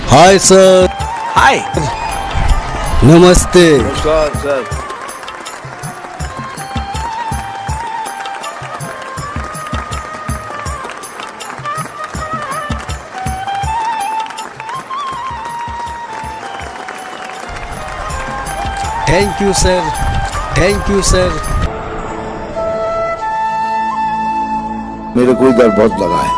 Hi sir. हाय। नमस्ते। नमस्कार sir. Thank you sir, thank you sir. मेरे को डर बहुत लगा है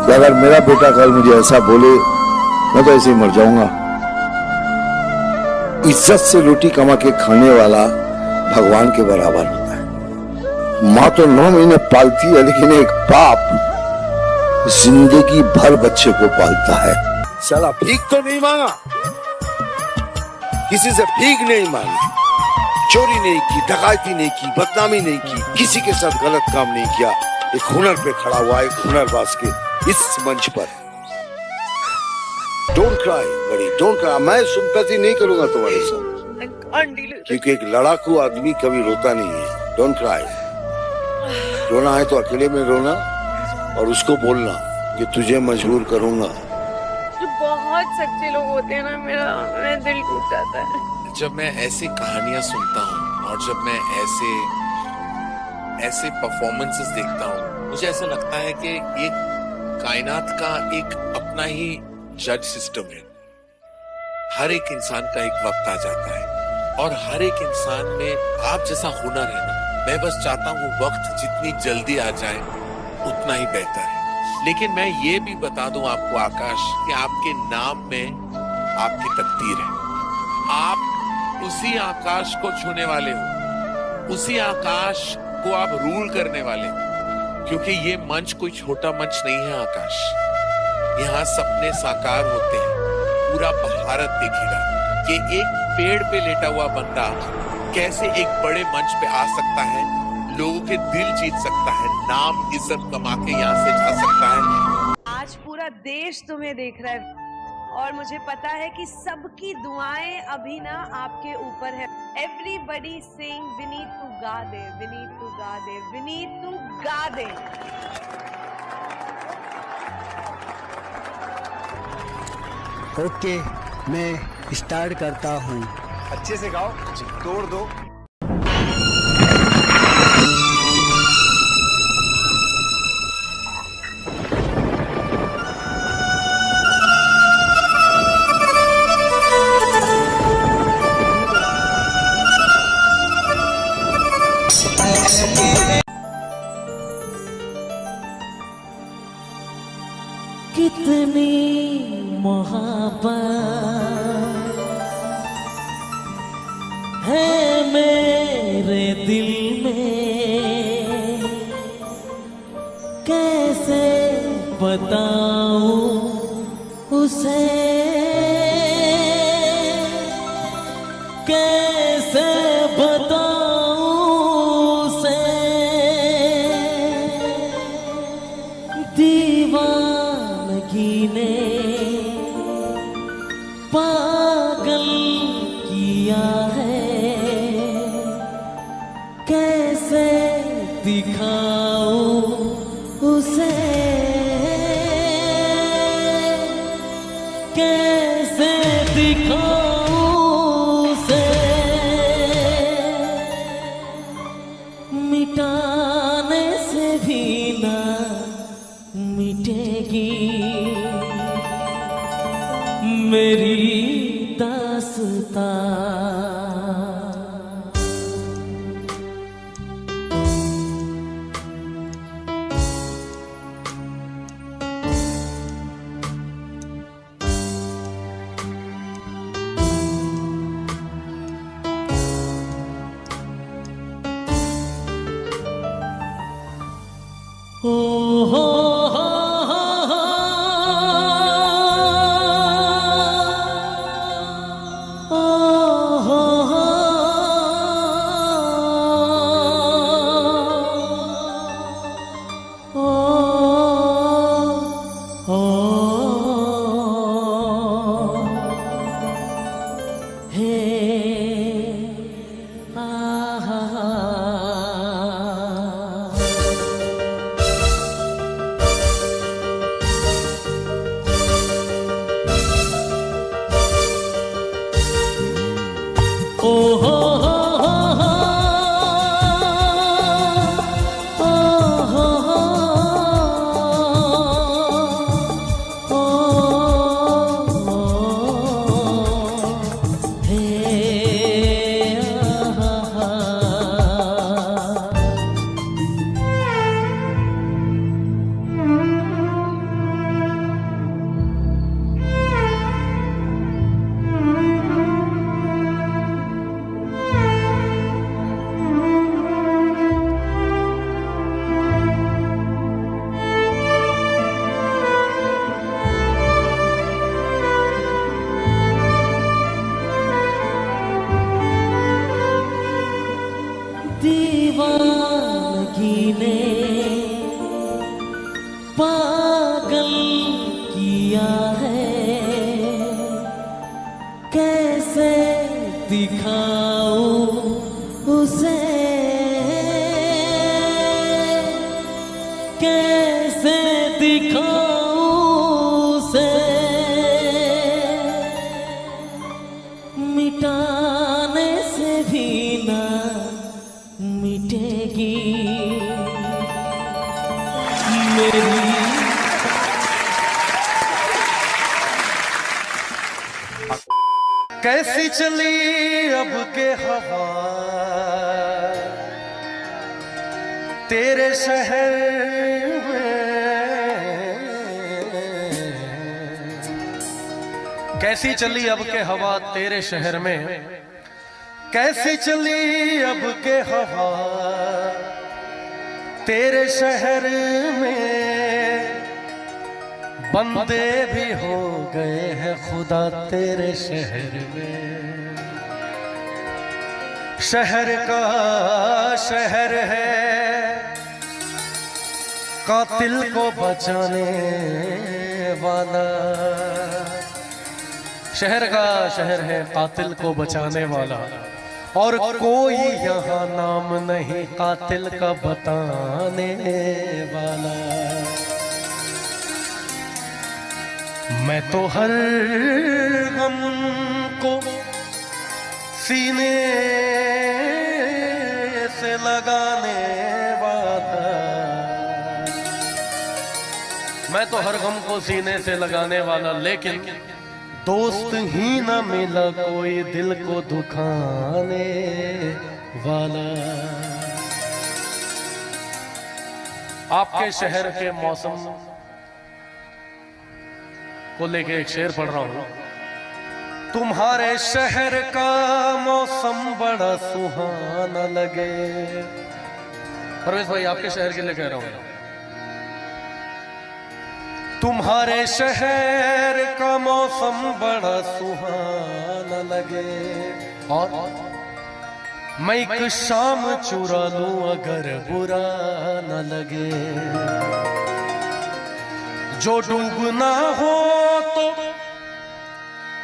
कि अगर मेरा बेटा कल मुझे ऐसा बोले मैं तो ऐसे ही मर जाऊंगा। इज्जत से रोटी कमा के खाने वाला भगवान के बराबर होता है। माँ तो 9 महीने पालती है, लेकिन एक बाप जिंदगी भर बच्चे को पालता है। साला भीख तो नहीं मांगा, किसी से भीख नहीं मांगी, चोरी नहीं की, डकैती नहीं की, बदनामी नहीं की, किसी के साथ गलत काम नहीं किया। एक हुनर पे खड़ा हुआ, एक हुनरबाज के इस मंच पर। डोंट क्राई बड़ी, डोंट क्राई। मैं सिंपैथी नहीं करूंगा तुम्हारे साथ, क्योंकि एक लड़ाकू आदमी कभी रोता नहीं है। Don't cry. रोना है तो अकेले में रोना और उसको बोलना कि तुझे मजबूर करूंगा। जो बहुत सच्चे लोग होते हैं ना, मेरा दिल टूट जाता है जब मैं ऐसी कहानियां सुनता हूँ और जब मैं ऐसे परफॉर्मेंसेस देखता हूँ, मुझे ऐसा लगता है कि एक कायनात का एक अपना ही जज सिस्टम है। हर एक इंसान का एक वक्त आ जाता है और हर एक इंसान में आप जैसा हुनर है ना, मैं बस चाहता हूँ वो वक्त जितनी जल्दी आ जाए उतना ही बेहतर है। लेकिन मैं ये भी बता दूं आपको आकाश कि आपके नाम में आपकी तकदीर है। आप उसी आकाश को छूने वाले हो, उसी आकाश को आप रूल करने वाले हो, क्योंकि ये मंच कोई छोटा मंच नहीं है आकाश। यहाँ सपने साकार होते हैं, पूरा भारत देखेगा कि एक पेड़ पे लेटा हुआ बंदा कैसे एक बड़े मंच पे आ सकता है, लोगों के दिल जीत सकता है, नाम इज्जत कमा के यहाँ से जा सकता है। आज पूरा देश तुम्हें देख रहा है और मुझे पता है कि सबकी दुआएं अभी ना आपके ऊपर है। Everybody sing we need to गा दे, वी नीड टू गा दे, वी नीड टू गा दे। ओके, मैं स्टार्ट करता हूँ। अच्छे से गाओ, तोड़ दो। कितनी मोहब्बत है मेरे दिल में, कैसे बताऊं उसे, कैसे बताऊं उसे। दीवानगी ने पागल किया है, कैसे दिखाऊं उसे, कैसे दिखाऊं उसे। मिटाने से भी ना मिटेगी मेरी दास्तां। ओ हो हो दीवानगी ने पागल किया है, कैसे दिखाऊं उसे, कैसे दिखाऊं उसे, मिटाने से भी ना मिटेगी मेरी। कैसी चली अब के हवा तेरे शहर में, कैसी चली अब के हवा तेरे शहर में, कैसी चली अब के हवा तेरे शहर में, बंदे भी हो गए हैं खुदा तेरे शहर में। शहर का शहर है कातिल को बचाने वाला, शहर का शहर है कातिल को बचाने वाला, और कोई यहाँ नाम नहीं कातिल का बताने वाला। मैं तो हर गम को सीने से लगाने वाला, मैं तो हर गम को सीने से लगाने वाला, लेकिन दोस्त ही ना मिला कोई दिल को दुखाने वाला। आपके शहर के मौसम को लेके एक शेर पढ़ रहा हूं। तुम्हारे शहर का मौसम बड़ा सुहाना लगे। परवेश भाई आपके शहर के लिए कह रहा हूं। तुम्हारे शहर का मौसम बड़ा सुहाना लगे, और मैं एक शाम चुरा लूं अगर बुरा न लगे। जो डूबना हो तो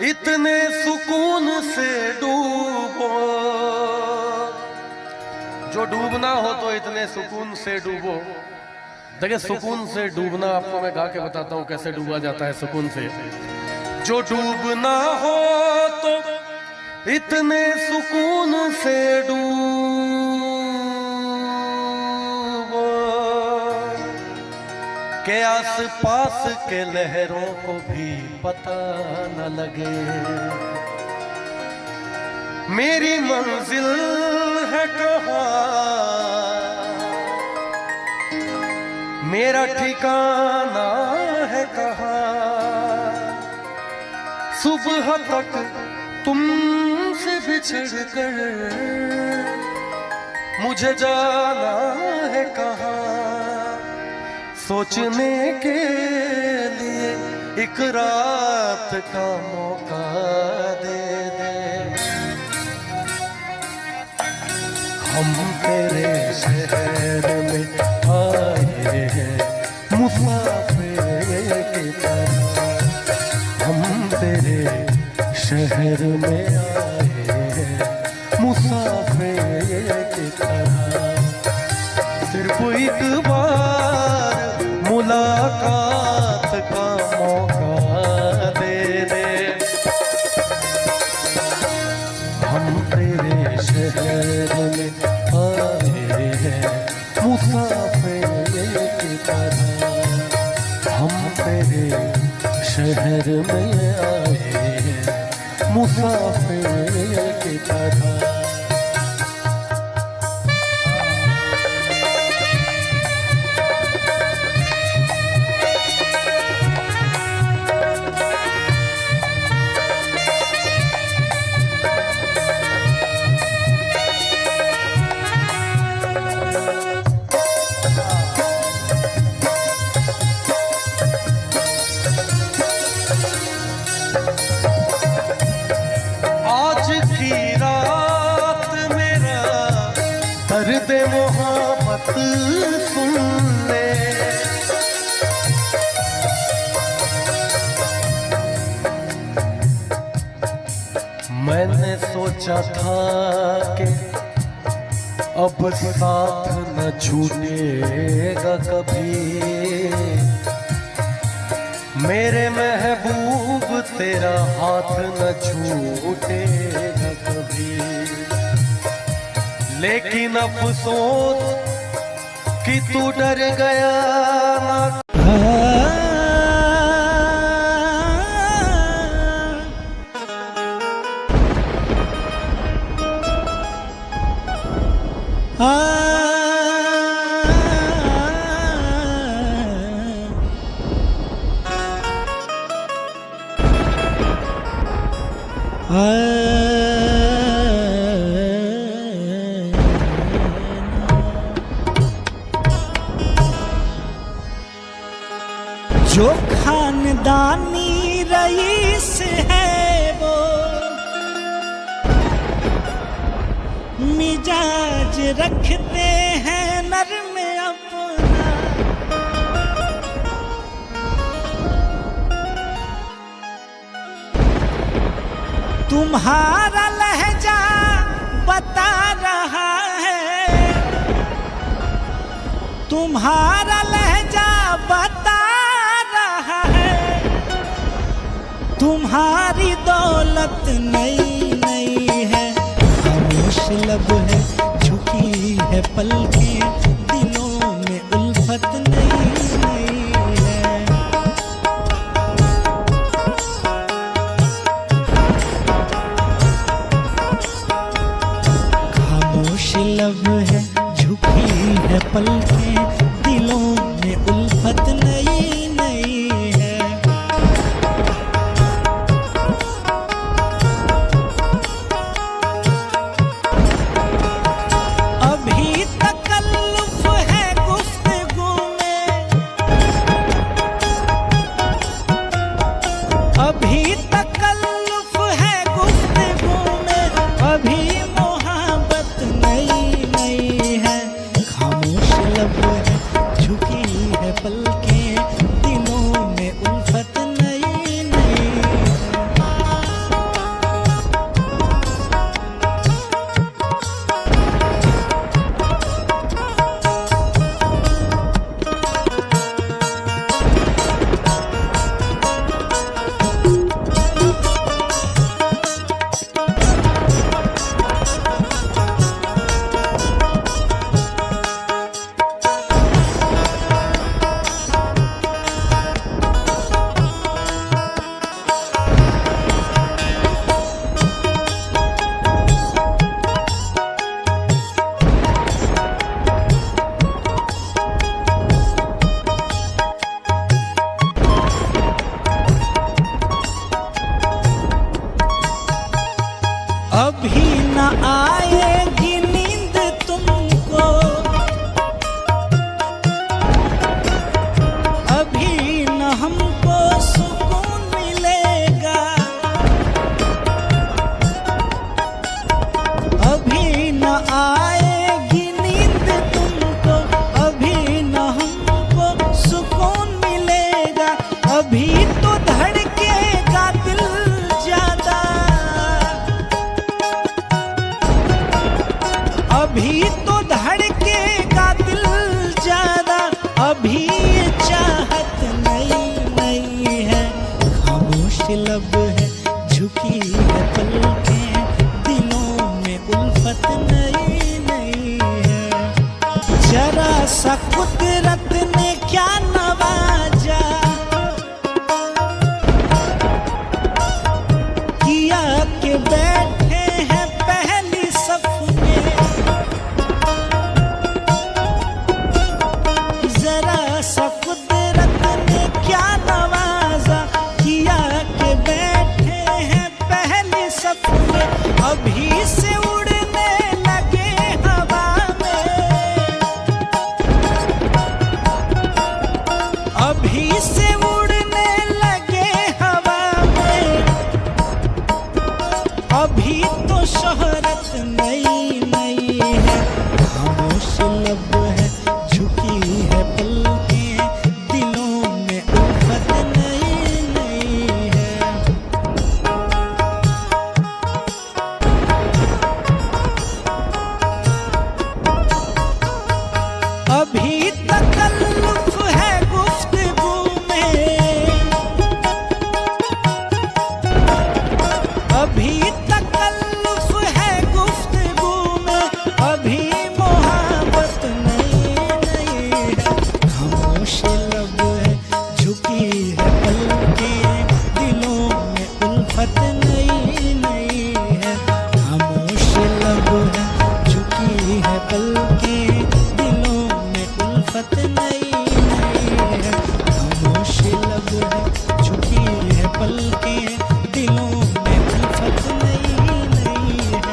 इतने सुकून से डूबो, जो डूबना हो तो इतने सुकून से डूबो। देखिए सुकून से डूबना आपको मैं गा के बताता हूं कैसे डूबा जाता है सुकून से। जो डूबना हो तो इतने सुकून से डूबो के आस पास के लहरों को भी पता न लगे। मेरी मंजिल है कहाँ, मेरा ठिकाना है कहाँ, सुबह तक तुमसे बिछड़ कर मुझे जाना है कहाँ। सोचने के लिए एक रात का मौका दे दे। हम तेरे शहर में आए हैं मुसाफिर की तरह, हम तेरे शहर में आए हैं मुसाफिर की तरह। सिर्फ एक बार मुलाकात का मौका दे दे। हम तेरे शहर में आए हैं मुसाफिर की तरह, हम तेरे शहर में आए हैं मुसाफिर की तरह। आज की रात मोहब्बत सुन ले। मैंने सोचा था कि अब साथ न छूटेगा कभी, मेरे महबूब तेरा हाथ न छूटेगा कभी। लेकिन अफसोस कि तू डर गया ना। जो खानदानी रईस है वो मिजाज रखते हैं नर्म अपना। तुम्हारा लहजा बता रहा है, तुम्हारा लहजा बता रहा है। तुम्हारी दौलत नई नई है, खामोश लब है, झुकी है पलकें, दिलों में उल्फत नई नई है। खामोश लब है, झुकी है पलकें, दिलों में उल्फत नई नई है। अभी तकल्लुफ है गुफ्तगू में, अभी तकल्लुफ है गुफ्तगू में, अभी मोहब्बत नई नई है। खामोश लब है, झुकी है पलकें, दिलों में उल्फत नई नई है। अभी न आएगी नींद तुमको, अभी न हमको सुकून मिलेगा, अभी न आएगी नींद तुमको, अभी न हमको सुकून मिलेगा। अभी तो धड़केगा दिल ज्यादा, अभी तो धड़केगा दिल ज्यादा, अभी ये चाहत नई नई है। खामोश लब है, झुकी है पलकें, दिलों में उल्फत नई नई है। जरा सा कुदरत ने क्या नवाजा किया के बैठे हैं पहली सफ में। जरा सा कुदरत ने क्या नवाजा किया के बैठे हैं पहली सफ में। अभी से उड़ने लगे हवा में, लब है झुकी है पलकें, दिलों में उल्फत नई नई है। अभी तकल्लुफ है गुफ्तगू में, अभी तकल्लुफ है गुफ्तगू में, अभी मोहब्बत नई नई है। खामोश लब है झुकी है पलकें, दिलों में उल्फत नई नई है। खामोश लब है झुकी है पलकें, दिलों में उल्फत नई नई है। खामोश लब है झुकी है पलकें, दिलों में उल्फत नई नई है।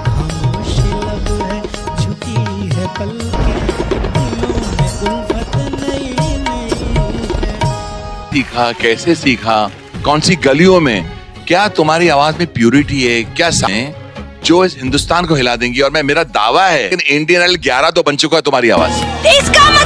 खामोश लब है झुकी है पलकें, दिलों में उल्फत नई नई है। सीखा, कैसे सीखा, कौन सी गलियों में, क्या तुम्हारी आवाज में प्यूरिटी है, क्या जो इस हिंदुस्तान को हिला देंगी। और मेरा दावा है इंडियन आइडल 11 तो बन चुका है तुम्हारी आवाज। इसका